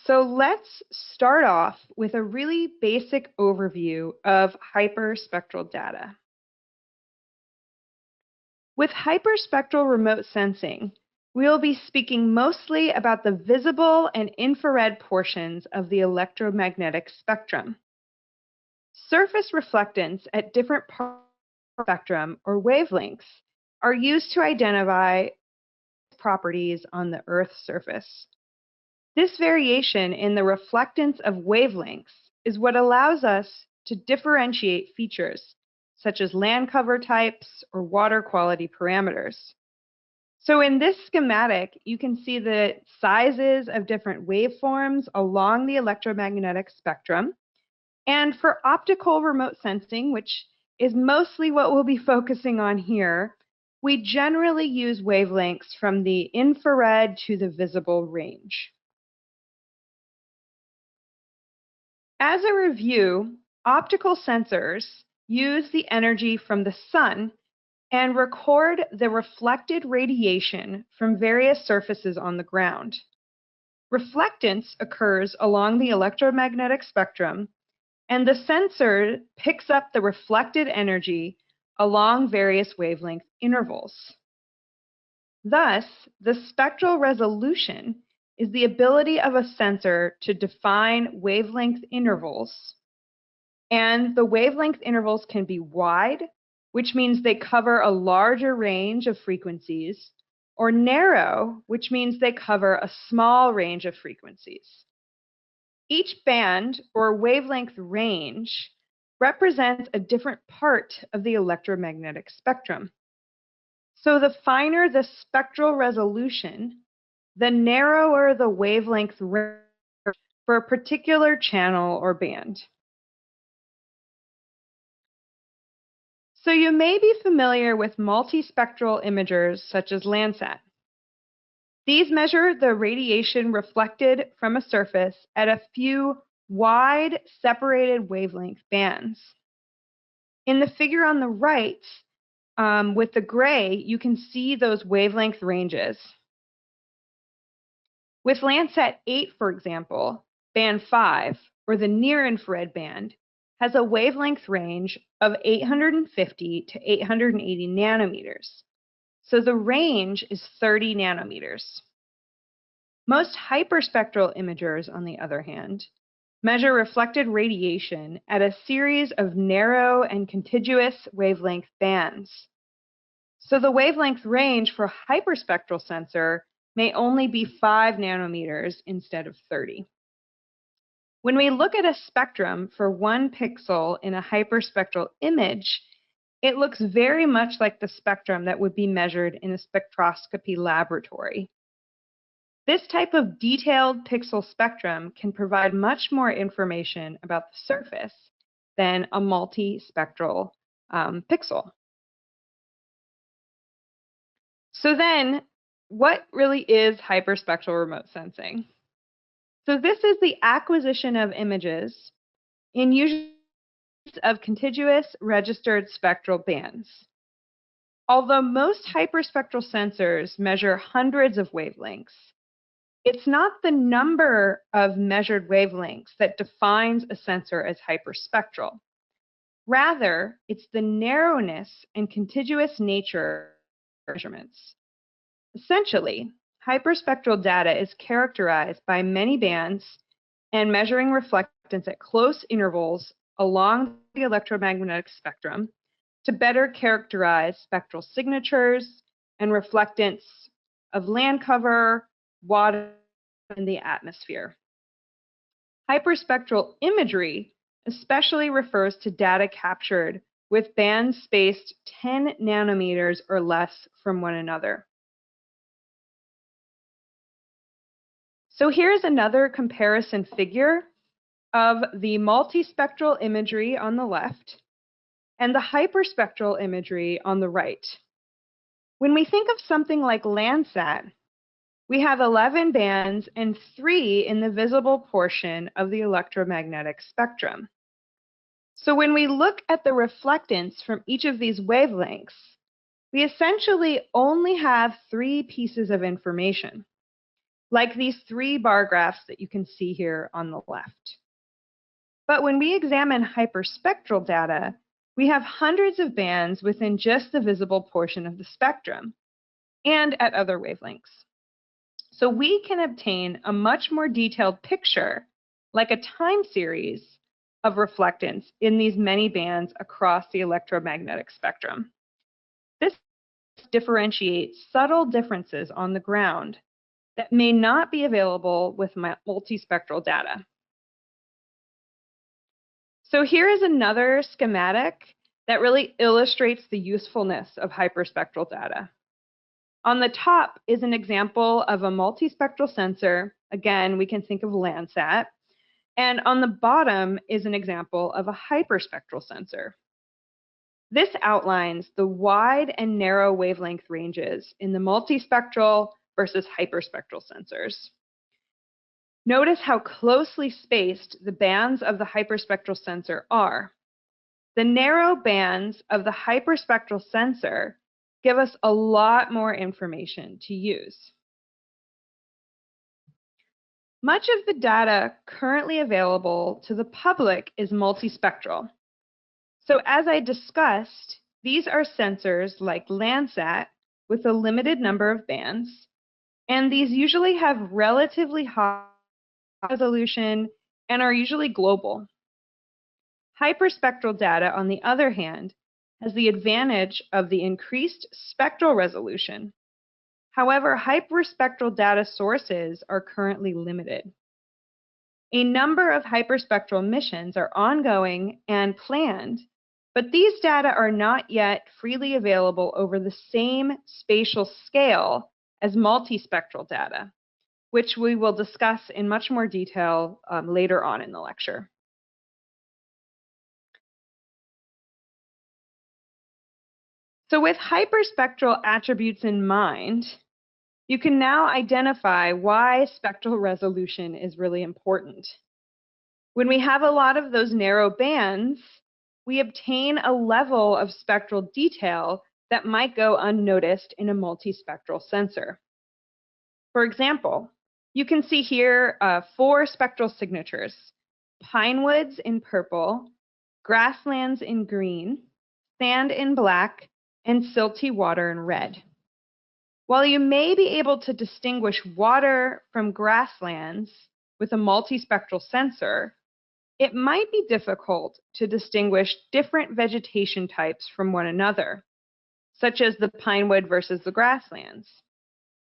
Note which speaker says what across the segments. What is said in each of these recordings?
Speaker 1: So let's start off with a really basic overview of hyperspectral data. With hyperspectral remote sensing, we'll be speaking mostly about the visible and infrared portions of the electromagnetic spectrum. Surface reflectance at different parts of the spectrum or wavelengths are used to identify properties on the Earth's surface. This variation in the reflectance of wavelengths is what allows us to differentiate features such as land cover types or water quality parameters. So in this schematic, you can see the sizes of different waveforms along the electromagnetic spectrum. And for optical remote sensing, which is mostly what we'll be focusing on here, we generally use wavelengths from the infrared to the visible range. As a review, optical sensors use the energy from the sun and record the reflected radiation from various surfaces on the ground. Reflectance occurs along the electromagnetic spectrum, and the sensor picks up the reflected energy along various wavelength intervals. Thus, the spectral resolution is the ability of a sensor to define wavelength intervals. And the wavelength intervals can be wide, which means they cover a larger range of frequencies, or narrow, which means they cover a small range of frequencies. Each band or wavelength range represents a different part of the electromagnetic spectrum. So the finer the spectral resolution, the narrower the wavelength range for a particular channel or band. So you may be familiar with multispectral imagers such as Landsat. These measure the radiation reflected from a surface at a few wide separated wavelength bands. In the figure on the right, with the gray, you can see those wavelength ranges. With Landsat 8, for example, band 5, or the near-infrared band, has a wavelength range of 850 to 880 nanometers. So the range is 30 nanometers. Most hyperspectral imagers, on the other hand, measure reflected radiation at a series of narrow and contiguous wavelength bands. So the wavelength range for a hyperspectral sensor may only be 5 nanometers instead of 30. When we look at a spectrum for 1 pixel in a hyperspectral image, it looks very much like the spectrum that would be measured in a spectroscopy laboratory. This type of detailed pixel spectrum can provide much more information about the surface than a multispectral pixel. So then, what really is hyperspectral remote sensing? So this is the acquisition of images in usually of contiguous registered spectral bands. Although most hyperspectral sensors measure hundreds of wavelengths, it's not the number of measured wavelengths that defines a sensor as hyperspectral. Rather, it's the narrowness and contiguous nature of measurements. Essentially, hyperspectral data is characterized by many bands and measuring reflectance at close intervals along the electromagnetic spectrum to better characterize spectral signatures and reflectance of land cover, water, and the atmosphere. Hyperspectral imagery especially refers to data captured with bands spaced 10 nanometers or less from one another. So here's another comparison figure of the multispectral imagery on the left and the hyperspectral imagery on the right. When we think of something like Landsat, we have 11 bands and 3 in the visible portion of the electromagnetic spectrum. So when we look at the reflectance from each of these wavelengths, we essentially only have 3 pieces of information. like these 3 bar graphs that you can see here on the left. But when we examine hyperspectral data, we have hundreds of bands within just the visible portion of the spectrum and at other wavelengths. So we can obtain a much more detailed picture, like a time series of reflectance in these many bands across the electromagnetic spectrum. This differentiates subtle differences on the ground that may not be available with multispectral data. So here is another schematic that really illustrates the usefulness of hyperspectral data. On the top is an example of a multispectral sensor. Again, we can think of Landsat. And on the bottom is an example of a hyperspectral sensor. This outlines the wide and narrow wavelength ranges in the multispectral versus hyperspectral sensors. Notice how closely spaced the bands of the hyperspectral sensor are. The narrow bands of the hyperspectral sensor give us a lot more information to use. Much of the data currently available to the public is multispectral. So as I discussed, these are sensors like Landsat with a limited number of bands, and these usually have relatively high resolution and are usually global. Hyperspectral data, on the other hand, has the advantage of the increased spectral resolution. However, hyperspectral data sources are currently limited. A number of hyperspectral missions are ongoing and planned, but these data are not yet freely available over the same spatial scale as multispectral data, which we will discuss in much more detail later on in the lecture. So with hyperspectral attributes in mind, you can now identify why spectral resolution is really important. When we have a lot of those narrow bands, we obtain a level of spectral detail that might go unnoticed in a multispectral sensor. For example, you can see here 4 spectral signatures: pine woods in purple, grasslands in green, sand in black, and silty water in red. While you may be able to distinguish water from grasslands with a multispectral sensor, it might be difficult to distinguish different vegetation types from one another, such as the pinewood versus the grasslands,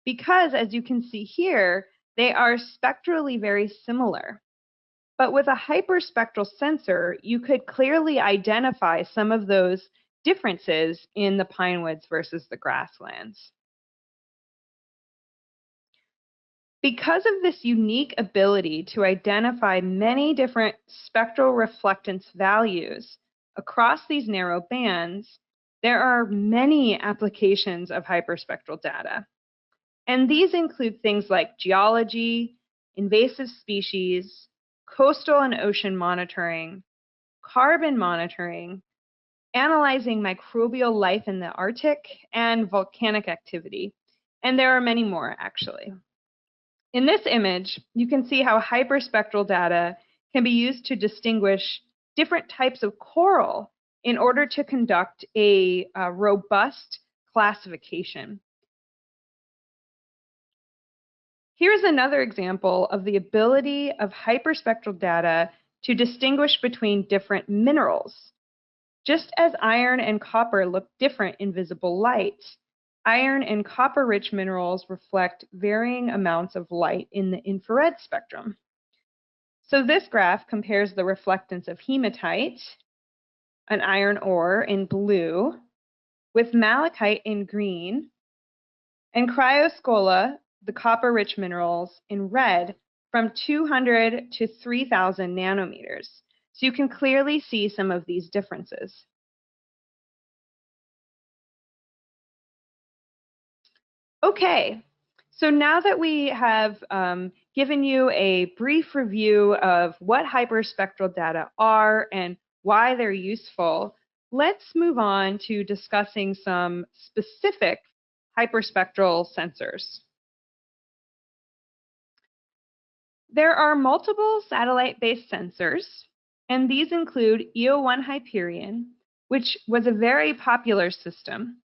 Speaker 1: because, as you can see here, they are spectrally very similar. But with a hyperspectral sensor, you could clearly identify some of those differences in the pinewoods versus the grasslands. Because of this unique ability to identify many different spectral reflectance values across these narrow bands, there are many applications of hyperspectral data. And these include things like geology, invasive species, coastal and ocean monitoring, carbon monitoring, analyzing microbial life in the Arctic, and volcanic activity. And there are many more, actually. In this image, you can see how hyperspectral data can be used to distinguish different types of coral in order to conduct a robust classification. Here's another example of the ability of hyperspectral data to distinguish between different minerals. Just as iron and copper look different in visible light, iron and copper-rich minerals reflect varying amounts of light in the infrared spectrum. So this graph compares the reflectance of hematite, an iron ore, in blue, with malachite in green, and cryoscolla, the copper-rich minerals, in red, from 200 to 3,000 nanometers. So you can clearly see some of these differences. Okay, so now that we have given you a brief review of what hyperspectral data are and why they're useful, let's move on to discussing some specific hyperspectral sensors. There are multiple satellite-based sensors, and these include EO1 Hyperion, which was a very popular system,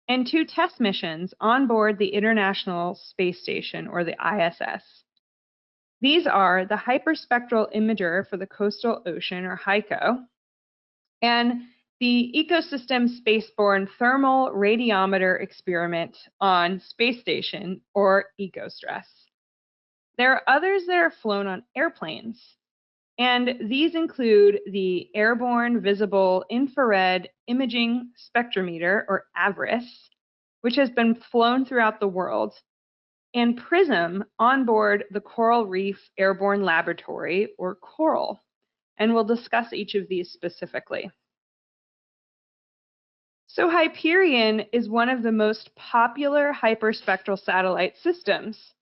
Speaker 1: and 2 test missions on board the International Space Station, or the ISS. These are the Hyperspectral Imager for the Coastal Ocean, or HYCO, and the Ecosystem Spaceborne Thermal Radiometer Experiment on Space Station, or EcoStress. There are others that are flown on airplanes, and these include the Airborne Visible Infrared Imaging Spectrometer, or AVIRIS, which has been flown throughout the world, and PRISM on board the Coral Reef Airborne Laboratory, or CORAL, and we'll discuss each of these specifically. So Hyperion is one of the most popular hyperspectral satellite systems,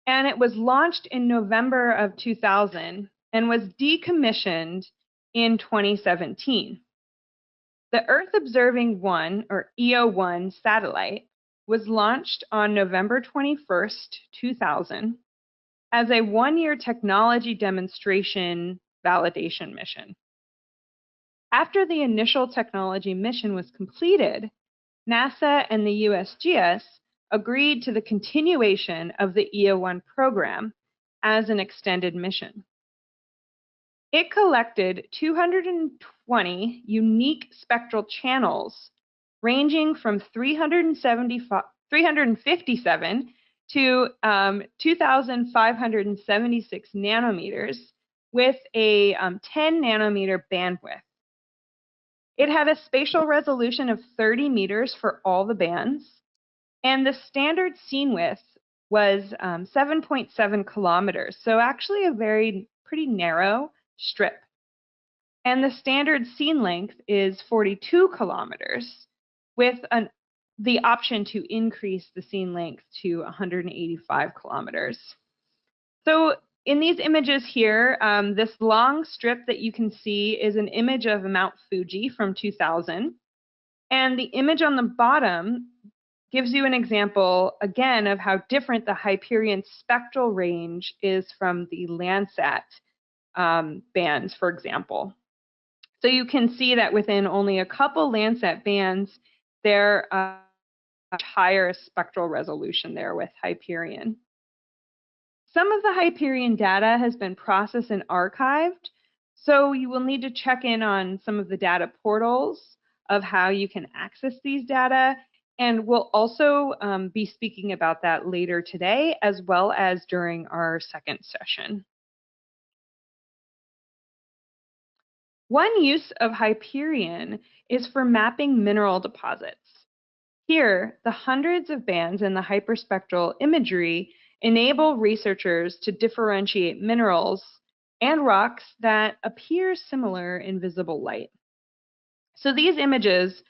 Speaker 1: and it was launched in November of 2000 and was decommissioned in 2017. The Earth Observing 1, or EO1 satellite, was launched on November 21st, 2000, as a one-year technology demonstration validation mission. After the initial technology mission was completed, NASA and the USGS agreed to the continuation of the EO1 program as an extended mission. It collected 220 unique spectral channels ranging from 357 to 2,576 nanometers with a 10 nanometer bandwidth. It had a spatial resolution of 30 meters for all the bands, and the standard scene width was 7.7 kilometers, so actually a pretty narrow strip. And the standard scene length is 42 kilometers, with the option to increase the scene length to 185 kilometers. So in these images here, this long strip that you can see is an image of Mount Fuji from 2000. And the image on the bottom gives you an example, again, of how different the Hyperion spectral range is from the Landsat bands, for example. So you can see that within only a couple Landsat bands, there are much higher spectral resolution there with Hyperion. Some of the Hyperion data has been processed and archived, so you will need to check in on some of the data portals of how you can access these data, and we'll also be speaking about that later today, as well as during our second session. One use of Hyperion is for mapping mineral deposits. Here, the hundreds of bands in the hyperspectral imagery enable researchers to differentiate minerals and rocks that appear similar in visible light. So these images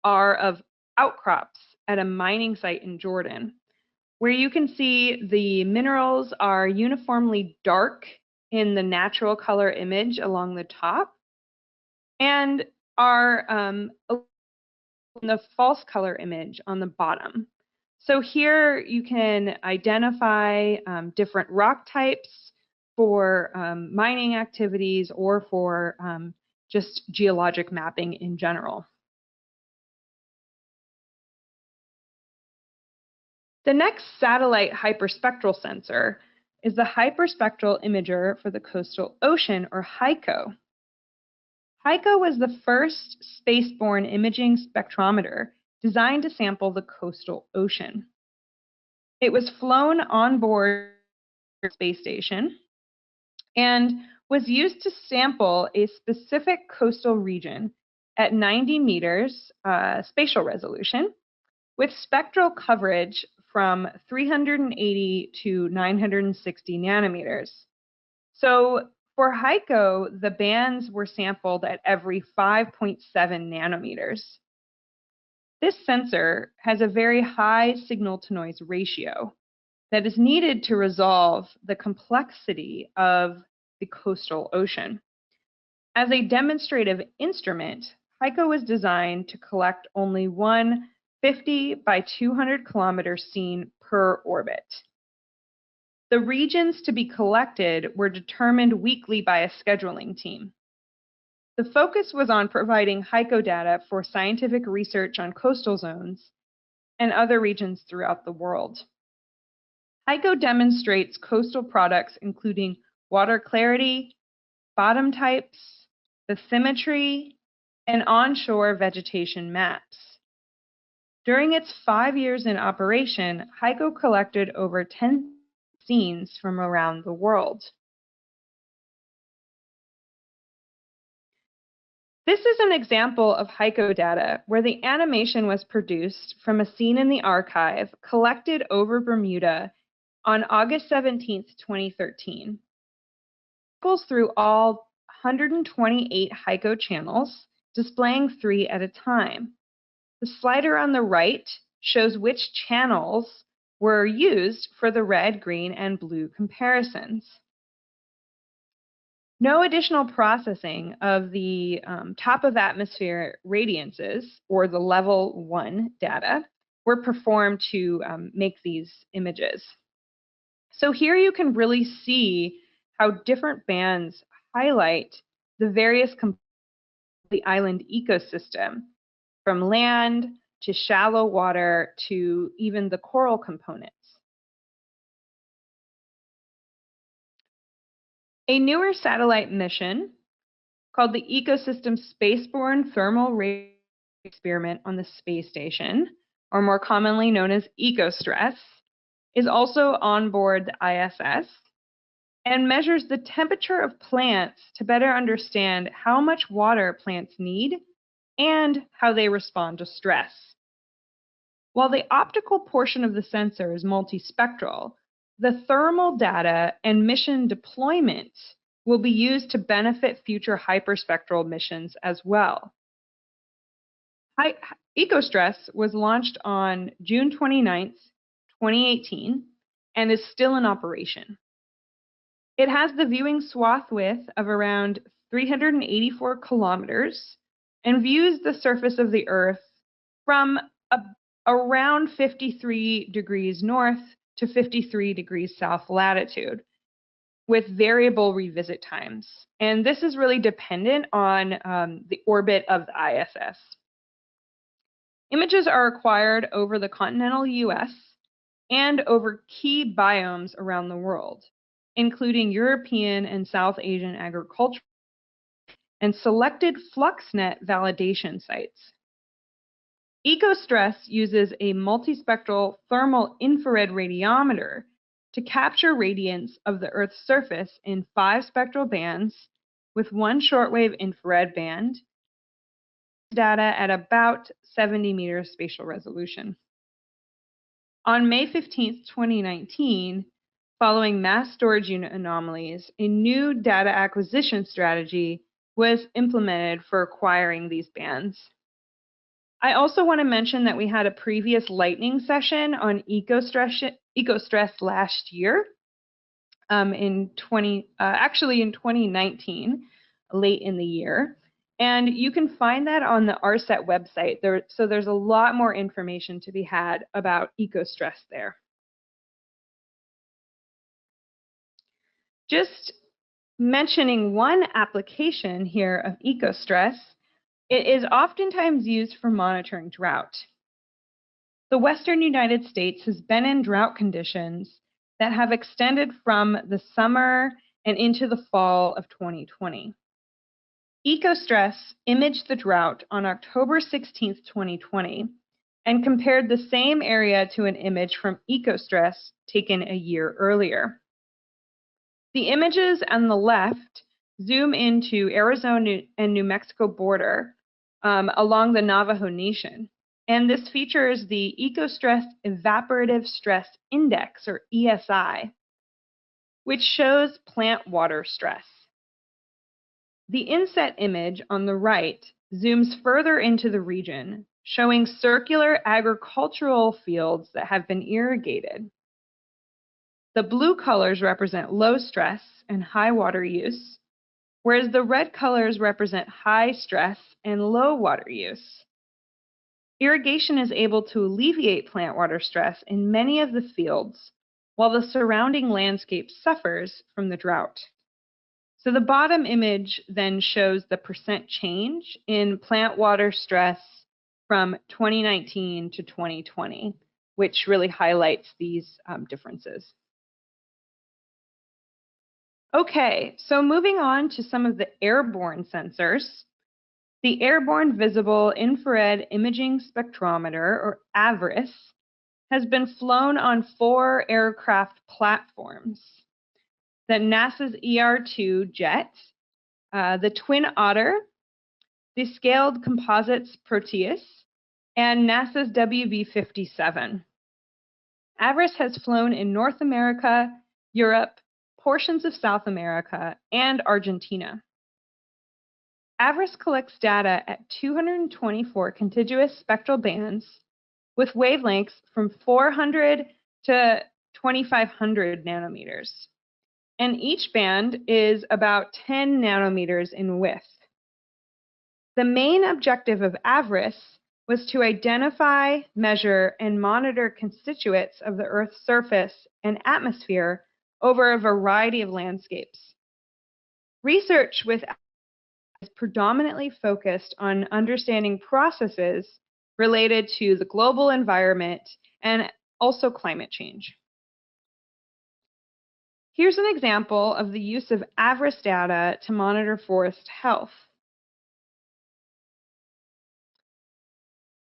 Speaker 1: are of outcrops at a mining site in Jordan, where you can see the minerals are uniformly dark in the natural color image along the top and are in the false color image on the bottom. So here you can identify different rock types for mining activities or for just geologic mapping in general. The next satellite hyperspectral sensor is the Hyperspectral Imager for the Coastal Ocean, or HYCO. HYCO was the first spaceborne imaging spectrometer designed to sample the coastal ocean. It was flown on board the space station and was used to sample a specific coastal region at 90 meters spatial resolution with spectral coverage from 380 to 960 nanometers. So for HYCO, the bands were sampled at every 5.7 nanometers. This sensor has a very high signal-to-noise ratio that is needed to resolve the complexity of the coastal ocean. As a demonstrative instrument, HYCO was designed to collect only one 50 by 200 kilometer scene per orbit. The regions to be collected were determined weekly by a scheduling team. The focus was on providing HYCO data for scientific research on coastal zones and other regions throughout the world. HYCO demonstrates coastal products including water clarity, bottom types, bathymetry, and onshore vegetation maps. During its 5 years in operation, HYCO collected over 10 scenes from around the world. This is an example of HYCO data where the animation was produced from a scene in the archive collected over Bermuda on August 17, 2013. It cycles through all 128 HYCO channels, displaying 3 at a time. The slider on the right shows which channels were used for the red, green, and blue comparisons. No additional processing of the top of atmosphere radiances or the level 1 data were performed to make these images. So here you can really see how different bands highlight the various components of the island ecosystem, from land to shallow water to even the coral components. A newer satellite mission called the Ecosystem Spaceborne Thermal Radiation Experiment on the space station, or more commonly known as EcoStress, is also on board the ISS and measures the temperature of plants to better understand how much water plants need and how they respond to stress. While the optical portion of the sensor is multispectral, the thermal data and mission deployment will be used to benefit future hyperspectral missions as well. EcoStress was launched on June 29, 2018, and is still in operation. It has the viewing swath width of around 384 kilometers and views the surface of the Earth from around 53 degrees north to 53 degrees south latitude, with variable revisit times. And this is really dependent on the orbit of the ISS. Images are acquired over the continental US and over key biomes around the world, including European and South Asian agriculture and selected FluxNet validation sites. EcoStress uses a multispectral thermal infrared radiometer to capture radiance of the Earth's surface in 5 spectral bands with 1 shortwave infrared band, data at about 70 meters spatial resolution. On May 15, 2019, following mass storage unit anomalies, a new data acquisition strategy was implemented for acquiring these bands. I also want to mention that we had a previous lightning session on EcoStress last year, in 2019, late in the year. And you can find that on the RSET website. So there's a lot more information to be had about EcoStress there. Just mentioning one application here of EcoStress, it is oftentimes used for monitoring drought. The Western United States has been in drought conditions that have extended from the summer and into the fall of 2020. EcoStress imaged the drought on October 16, 2020, and compared the same area to an image from EcoStress taken a year earlier. The images on the left zoom into Arizona and New Mexico border along the Navajo Nation. And this features the EcoStress Evaporative Stress Index, or ESI, which shows plant water stress. The inset image on the right zooms further into the region, showing circular agricultural fields that have been irrigated. The blue colors represent low stress and high water use, whereas the red colors represent high stress and low water use. Irrigation is able to alleviate plant water stress in many of the fields, while the surrounding landscape suffers from the drought. So the bottom image then shows the percent change in plant water stress from 2019 to 2020, which really highlights these differences. Okay, so moving on to some of the airborne sensors. The Airborne Visible Infrared Imaging Spectrometer, or AVIRIS, has been flown on 4 aircraft platforms: the NASA's ER-2 jet, the Twin Otter, the Scaled Composites Proteus, and NASA's WB-57. AVIRIS has flown in North America, Europe, portions of South America, and Argentina. AVIRIS collects data at 224 contiguous spectral bands with wavelengths from 400 to 2500 nanometers. And each band is about 10 nanometers in width. The main objective of AVIRIS was to identify, measure, and monitor constituents of the Earth's surface and atmosphere over a variety of landscapes. Research with AVIRIS is predominantly focused on understanding processes related to the global environment and also climate change. Here's an example of the use of AVIRIS data to monitor forest health.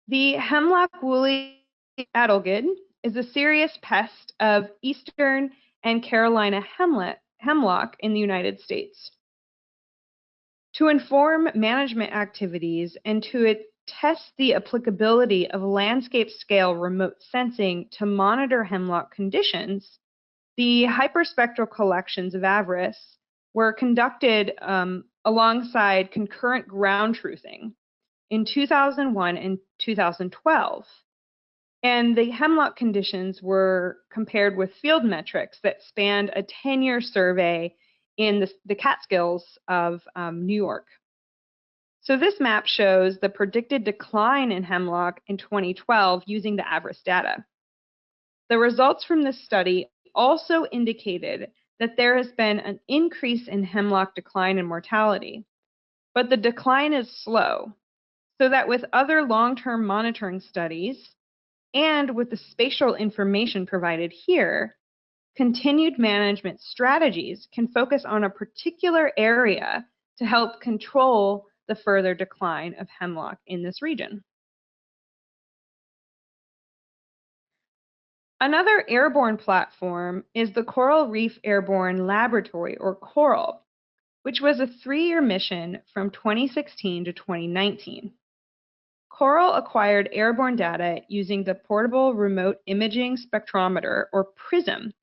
Speaker 1: The hemlock woolly adelgid is a serious pest of eastern and Carolina hemlock in the United States. To inform management activities and to test the applicability of landscape-scale remote sensing to monitor hemlock conditions, the hyperspectral collections of AVIRIS were conducted alongside concurrent ground truthing in 2001 and 2012. And the hemlock conditions were compared with field metrics that spanned a 10-year survey in the Catskills of New York. So this map shows the predicted decline in hemlock in 2012 using the AVIRIS data. The results from this study also indicated that there has been an increase in hemlock decline and mortality, but the decline is slow, so that with other long-term monitoring studies and with the spatial information provided here, continued management strategies can focus on a particular area to help control the further decline of hemlock in this region. Another airborne platform is the Coral Reef Airborne Laboratory, or CORAL, which was a 3-year mission from 2016 to 2019. CORAL acquired airborne data using the Portable Remote Imaging Spectrometer, or PRISM,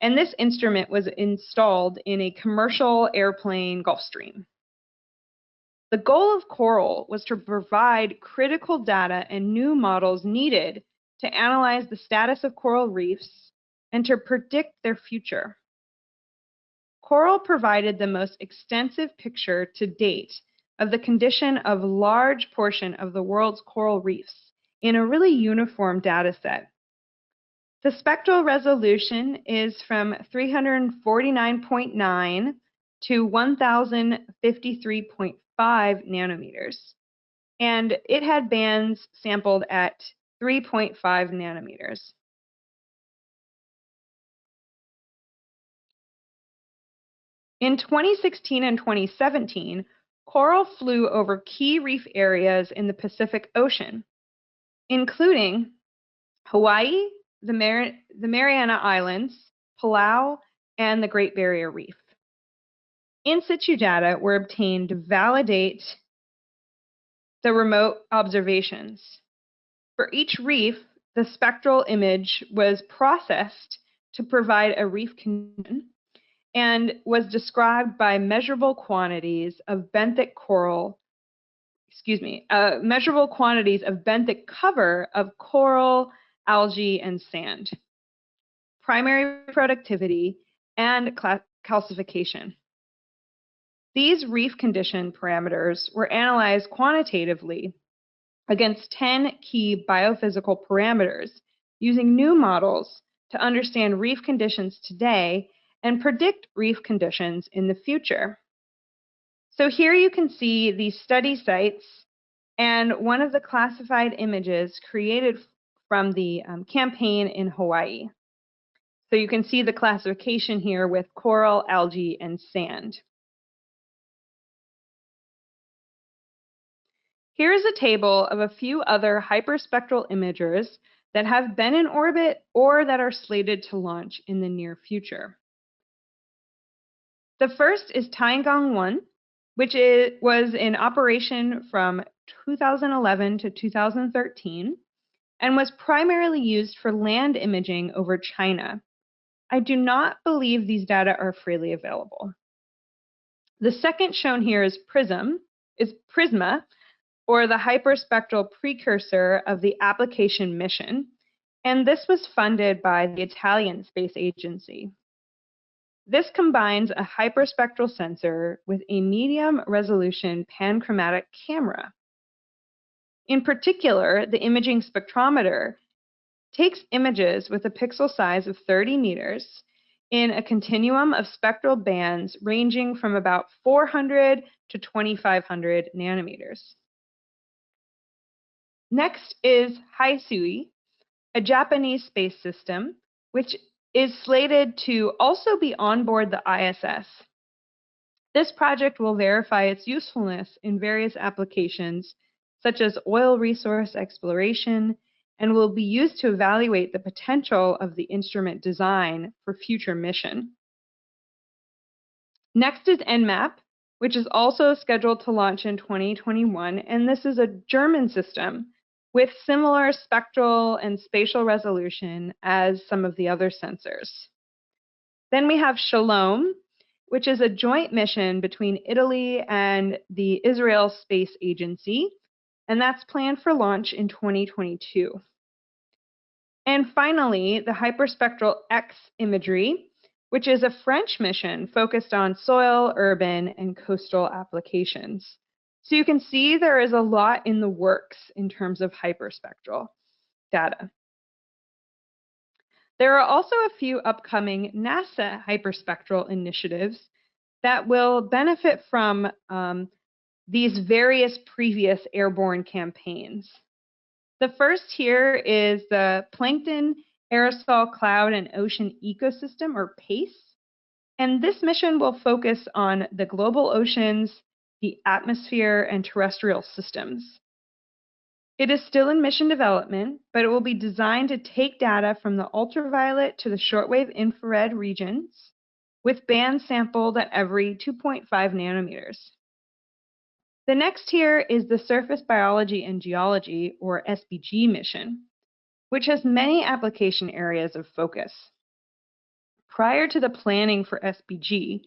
Speaker 1: and this instrument was installed in a commercial airplane Gulfstream. The goal of CORAL was to provide critical data and new models needed to analyze the status of coral reefs and to predict their future. CORAL provided the most extensive picture to date of the condition of a large portion of the world's coral reefs in a really uniform data set. The spectral resolution is from 349.9 to 1053.5 nanometers, and it had bands sampled at 3.5 nanometers. In 2016 and 2017, CORAL flew over key reef areas in the Pacific Ocean, including Hawaii, the Mariana Islands, Palau, and the Great Barrier Reef. In situ data were obtained to validate the remote observations. For each reef, the spectral image was processed to provide a reef condition and was described by measurable quantities of benthic cover of coral, algae, and sand, primary productivity, and calcification. These reef condition parameters were analyzed quantitatively against 10 key biophysical parameters using new models to understand reef conditions today and predict reef conditions in the future. So here you can see these study sites and one of the classified images created from the campaign in Hawaii. So you can see the classification here with coral, algae, and sand. Here is a table of a few other hyperspectral imagers that have been in orbit or that are slated to launch in the near future. The first is Tiangong 1, which was in operation from 2011 to 2013 and was primarily used for land imaging over China. I do not believe these data are freely available. The second shown here is PRISMA, or the hyperspectral precursor of the application mission, and this was funded by the Italian Space Agency. This combines a hyperspectral sensor with a medium resolution panchromatic camera. In particular, the imaging spectrometer takes images with a pixel size of 30 meters in a continuum of spectral bands ranging from about 400 to 2500 nanometers. Next is Haisui, a Japanese space system, which is slated to also be on board the ISS. This project will verify its usefulness in various applications, such as oil resource exploration, and will be used to evaluate the potential of the instrument design for future mission. Next is NMAP, which is also scheduled to launch in 2021, and this is a German system with similar spectral and spatial resolution as some of the other sensors. Then we have Shalom, which is a joint mission between Italy and the Israel Space Agency, and that's planned for launch in 2022. And finally, the Hyperspectral X imagery, which is a French mission focused on soil, urban, and coastal applications. So you can see there is a lot in the works in terms of hyperspectral data. There are also a few upcoming NASA hyperspectral initiatives that will benefit from these various previous airborne campaigns. The first here is the Plankton Aerosol Cloud and Ocean Ecosystem, or PACE. And this mission will focus on the global oceans, the atmosphere, and terrestrial systems. It is still in mission development, but it will be designed to take data from the ultraviolet to the shortwave infrared regions with bands sampled at every 2.5 nanometers. The next here is the Surface Biology and Geology, or SBG mission, which has many application areas of focus. Prior to the planning for SBG,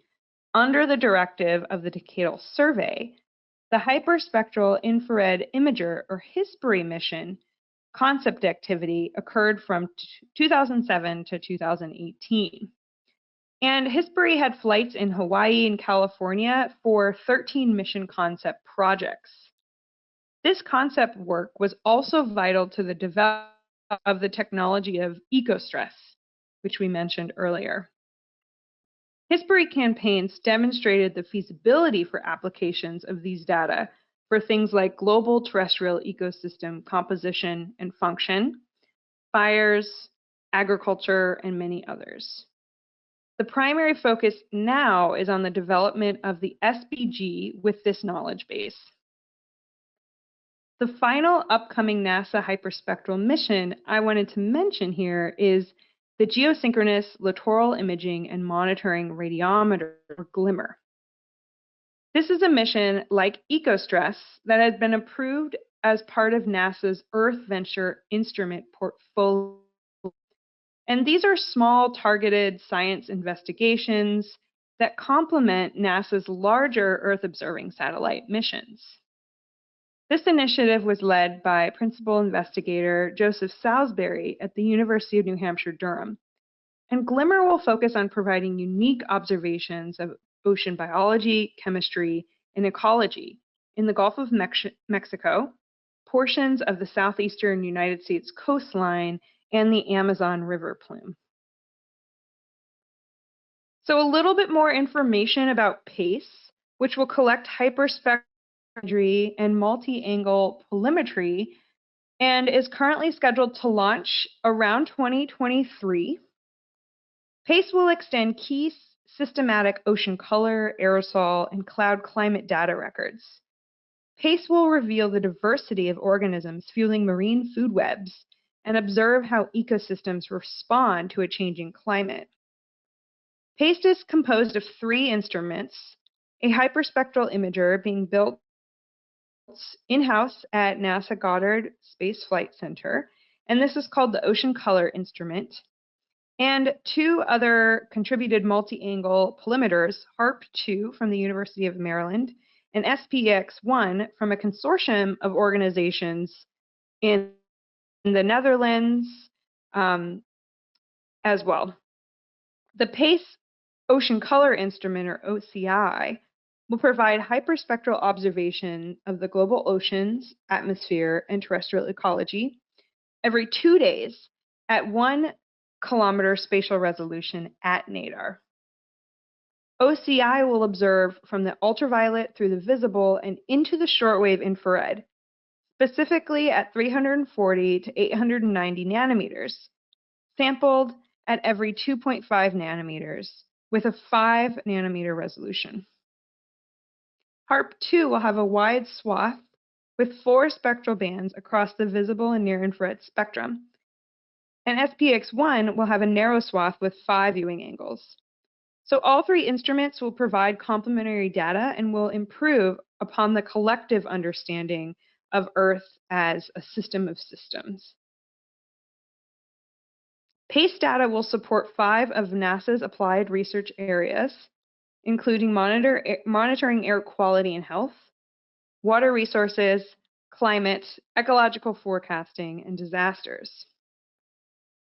Speaker 1: under the directive of the Decadal Survey, the Hyperspectral Infrared Imager, or HISPRI mission, concept activity occurred from 2007 to 2018. And HISPRI had flights in Hawaii and California for 13 mission concept projects. This concept work was also vital to the development of the technology of ecostress, which we mentioned earlier. HISPRI campaigns demonstrated the feasibility for applications of these data for things like global terrestrial ecosystem composition and function, fires, agriculture, and many others. The primary focus now is on the development of the SBG with this knowledge base. The final upcoming NASA hyperspectral mission I wanted to mention here is the Geosynchronous Littoral Imaging and Monitoring Radiometer, or GLIMMER. This is a mission like EcoStress that has been approved as part of NASA's Earth Venture instrument portfolio. And these are small targeted science investigations that complement NASA's larger Earth observing satellite missions. This initiative was led by Principal Investigator Joseph Salisbury at the University of New Hampshire, Durham. And GLIMMER will focus on providing unique observations of ocean biology, chemistry, and ecology in the Gulf of Mexico, portions of the southeastern United States coastline, and the Amazon River plume. So a little bit more information about PACE, which will collect hyperspectral imagery and multi-angle polarimetry and is currently scheduled to launch around 2023. PACE will extend key systematic ocean color, aerosol, and cloud climate data records. PACE will reveal the diversity of organisms fueling marine food webs and observe how ecosystems respond to a changing climate. PACE is composed of 3 instruments, a hyperspectral imager being built in-house at NASA Goddard Space Flight Center, and this is called the Ocean Color Instrument, and 2 other contributed multi-angle polarimeters, HARP-2 from the University of Maryland and SPX-1 from a consortium of organizations in the Netherlands as well. The PACE Ocean Color Instrument, or OCI, will provide hyperspectral observation of the global oceans, atmosphere, and terrestrial ecology every 2 days at 1 kilometer spatial resolution at NADAR. OCI will observe from the ultraviolet through the visible and into the shortwave infrared, specifically at 340 to 890 nanometers, sampled at every 2.5 nanometers with a 5 nanometer resolution. HARP-2 will have a wide swath with 4 spectral bands across the visible and near-infrared spectrum, and SPX-1 will have a narrow swath with 5 viewing angles. So all 3 instruments will provide complementary data and will improve upon the collective understanding of Earth as a system of systems. PACE data will support 5 of NASA's applied research areas, including monitoring air quality and health, water resources, climate, ecological forecasting, and disasters.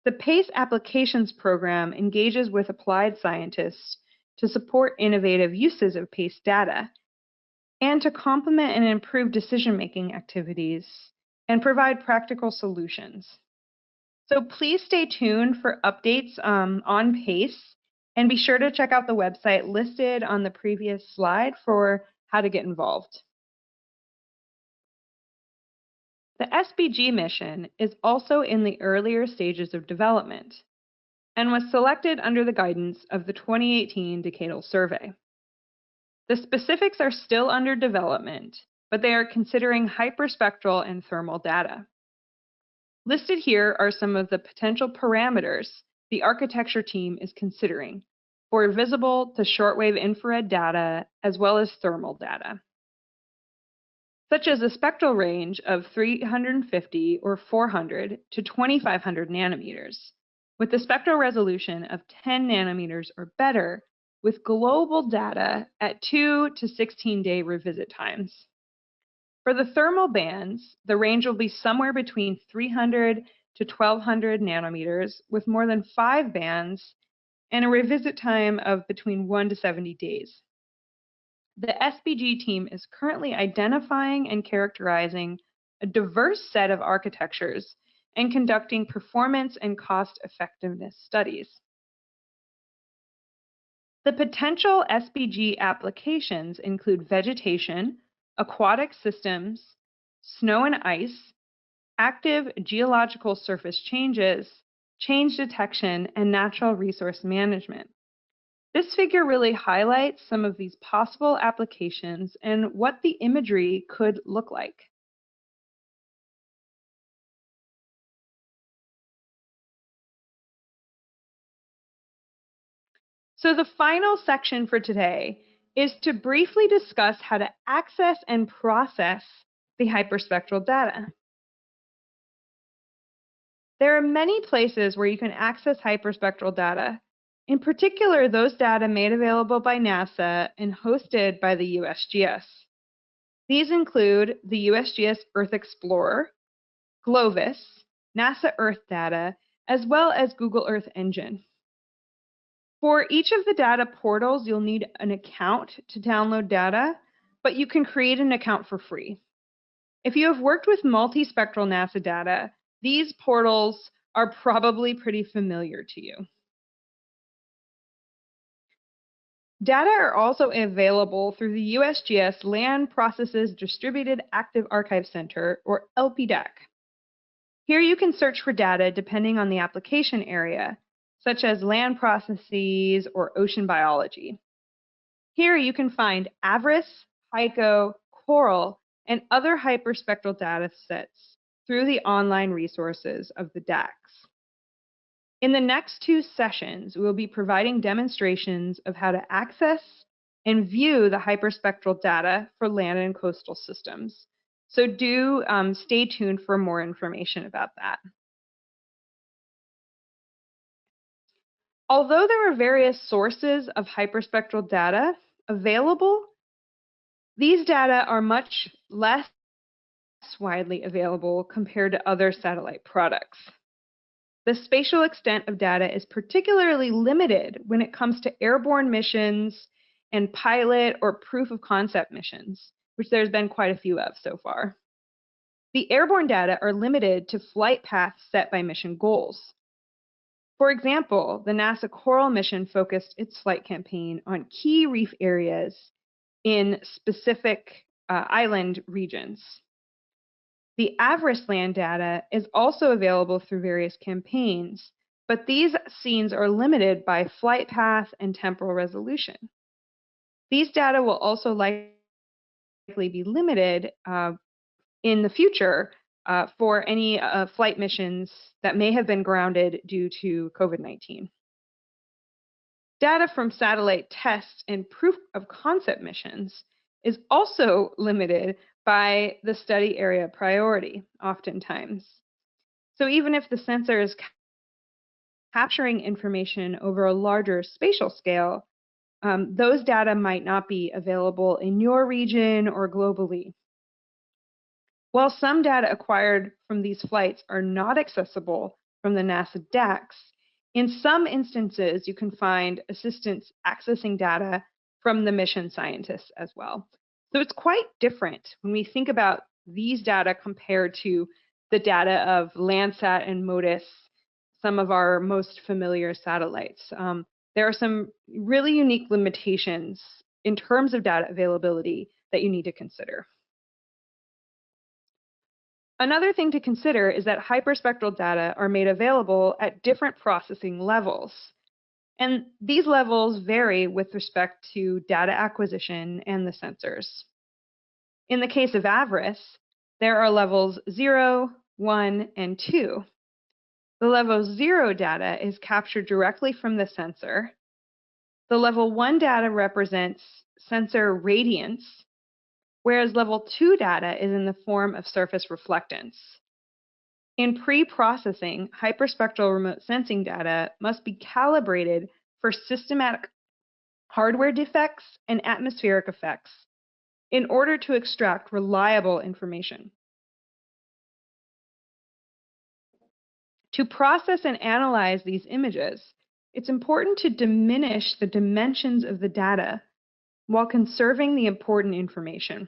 Speaker 1: The PACE Applications Program engages with applied scientists to support innovative uses of PACE data and to complement and improve decision-making activities and provide practical solutions. So please stay tuned for updates on PACE, and be sure to check out the website listed on the previous slide for how to get involved. The SBG mission is also in the earlier stages of development and was selected under the guidance of the 2018 Decadal Survey. The specifics are still under development, but they are considering hyperspectral and thermal data. Listed here are some of the potential parameters the architecture team is considering for visible to shortwave infrared data as well as thermal data, such as a spectral range of 350 or 400 to 2500 nanometers, with a spectral resolution of 10 nanometers or better, with global data at 2 to 16-day revisit times. For the thermal bands, the range will be somewhere between 300 to 1200 nanometers, with more than 5 bands and a revisit time of between 1 to 70 days. The SBG team is currently identifying and characterizing a diverse set of architectures and conducting performance and cost effectiveness studies. The potential SBG applications include vegetation, aquatic systems, snow and ice, active geological surface changes, change detection, and natural resource management. This figure really highlights some of these possible applications and what the imagery could look like. So the final section for today is to briefly discuss how to access and process the hyperspectral data. There are many places where you can access hyperspectral data, in particular those data made available by NASA and hosted by the USGS. These include the USGS Earth Explorer, GLOVIS, NASA Earth Data, as well as Google Earth Engine. For each of the data portals, you'll need an account to download data, but you can create an account for free. If you have worked with multispectral NASA data, these portals are probably pretty familiar to you. Data are also available through the USGS Land Processes Distributed Active Archive Center, or LPDAC. Here you can search for data depending on the application area, such as land processes or ocean biology. Here you can find AVRIS, HYCO, coral, and other hyperspectral data sets through the online resources of the DACs. In the next 2 sessions, we will be providing demonstrations of how to access and view the hyperspectral data for land and coastal systems. So do stay tuned for more information about that. Although there are various sources of hyperspectral data available, these data are much less widely available compared to other satellite products. The spatial extent of data is particularly limited when it comes to airborne missions and pilot or proof of concept missions, which there's been quite a few of so far. The airborne data are limited to flight paths set by mission goals. For example, the NASA Coral mission focused its flight campaign on key reef areas in specific island regions. The AVRIS land data is also available through various campaigns, but these scenes are limited by flight path and temporal resolution. These data will also likely be limited in the future for any flight missions that may have been grounded due to COVID-19. Data from satellite tests and proof of concept missions is also limited by the study area priority, oftentimes. So even if the sensor is capturing information over a larger spatial scale, those data might not be available in your region or globally. While some data acquired from these flights are not accessible from the NASA DACs, in some instances you can find assistants accessing data from the mission scientists as well. So it's quite different when we think about these data compared to the data of Landsat and MODIS, some of our most familiar satellites. There are some really unique limitations in terms of data availability that you need to consider. Another thing to consider is that hyperspectral data are made available at different processing levels. And these levels vary with respect to data acquisition and the sensors. In the case of AVRIS, there are levels 0, 1, and 2. The level 0 data is captured directly from the sensor. The level 1 data represents sensor radiance, whereas level 2 data is in the form of surface reflectance. In pre-processing, hyperspectral remote sensing data must be calibrated for systematic hardware defects and atmospheric effects in order to extract reliable information. To process and analyze these images, it's important to diminish the dimensions of the data while conserving the important information,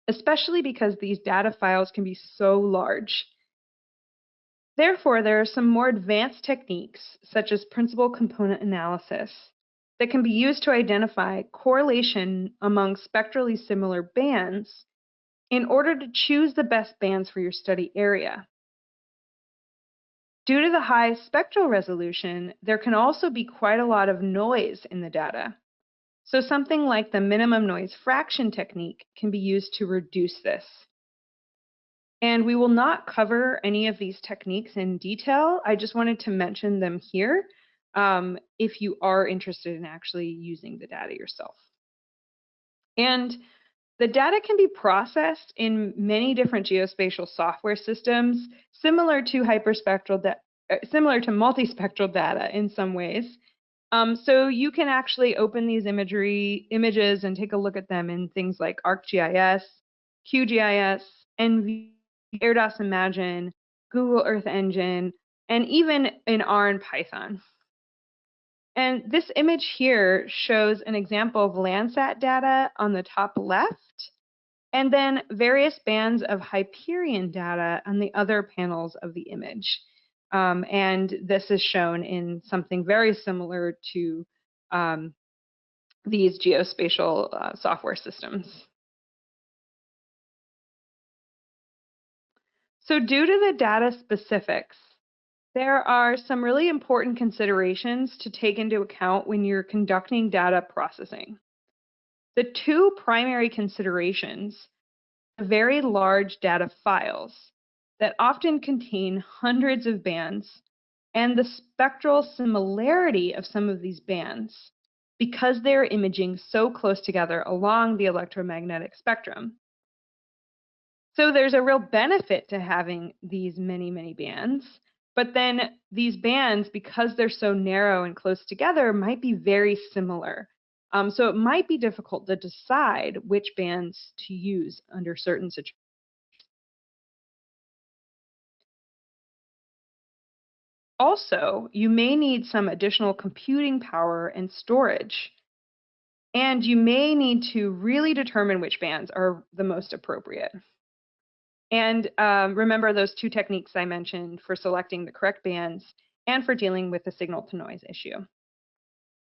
Speaker 1: especially because these data files can be so large. Therefore, there are some more advanced techniques, such as principal component analysis, that can be used to identify correlation among spectrally similar bands in order to choose the best bands for your study area. Due to the high spectral resolution, there can also be quite a lot of noise in the data. So something like the minimum noise fraction technique can be used to reduce this. And we will not cover any of these techniques in detail. I just wanted to mention them here if you are interested in actually using the data yourself. And the data can be processed in many different geospatial software systems, similar to multispectral data in some ways. So you can actually open these images and take a look at them in things like ArcGIS, QGIS, ENVI, AirDOS Imagine, Google Earth Engine, and even in R and Python. And this image here shows an example of Landsat data on the top left, and then various bands of Hyperion data on the other panels of the image. And this is shown in something very similar to these geospatial software systems. So due to the data specifics, there are some really important considerations to take into account when you're conducting data processing. The two primary considerations are very large data files that often contain hundreds of bands and the spectral similarity of some of these bands because they're imaging so close together along the electromagnetic spectrum. So there's a real benefit to having these many, many bands, but then these bands, because they're so narrow and close together, might be very similar. So it might be difficult to decide which bands to use under certain situations. Also, you may need some additional computing power and storage, and you may need to really determine which bands are the most appropriate. And remember those two techniques I mentioned for selecting the correct bands and for dealing with the signal to noise issue.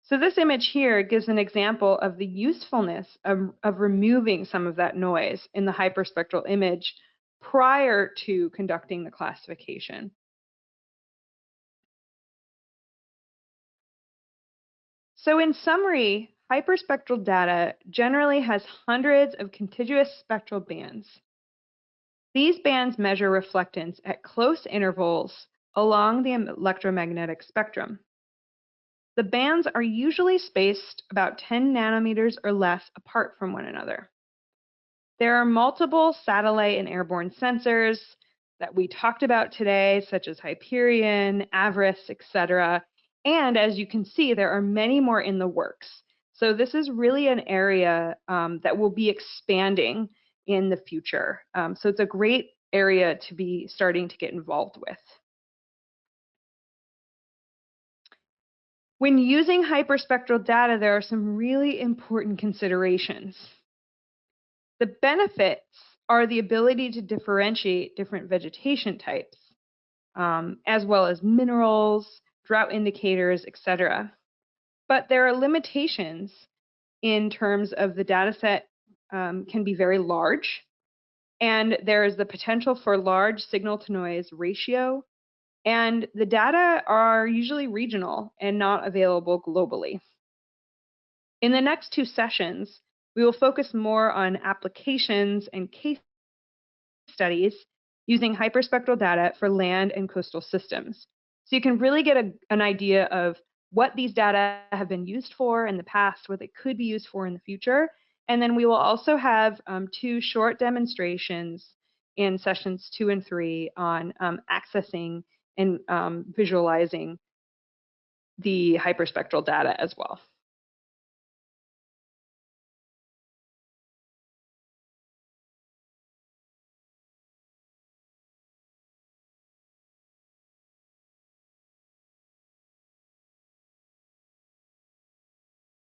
Speaker 1: So this image here gives an example of the usefulness of removing some of that noise in the hyperspectral image prior to conducting the classification. So in summary, hyperspectral data generally has hundreds of contiguous spectral bands. These bands measure reflectance at close intervals along the electromagnetic spectrum. The bands are usually spaced about 10 nanometers or less apart from one another. There are multiple satellite and airborne sensors that we talked about today, such as Hyperion, Avarice, etc. And as you can see, there are many more in the works. So this is really an area that will be expanding in the future. So it's a great area to be starting to get involved with. When using hyperspectral data, there are some really important considerations. The benefits are the ability to differentiate different vegetation types, as well as minerals, drought indicators, etc. But there are limitations in terms of the data set can be very large, and there is the potential for large signal to noise ratio, and the data are usually regional and not available globally. In the next two sessions, we will focus more on applications and case studies using hyperspectral data for land and coastal systems. So you can really get an idea of what these data have been used for in the past, what they could be used for in the future. And then we will also have two short demonstrations in sessions 2 and 3 on accessing and visualizing the hyperspectral data as well.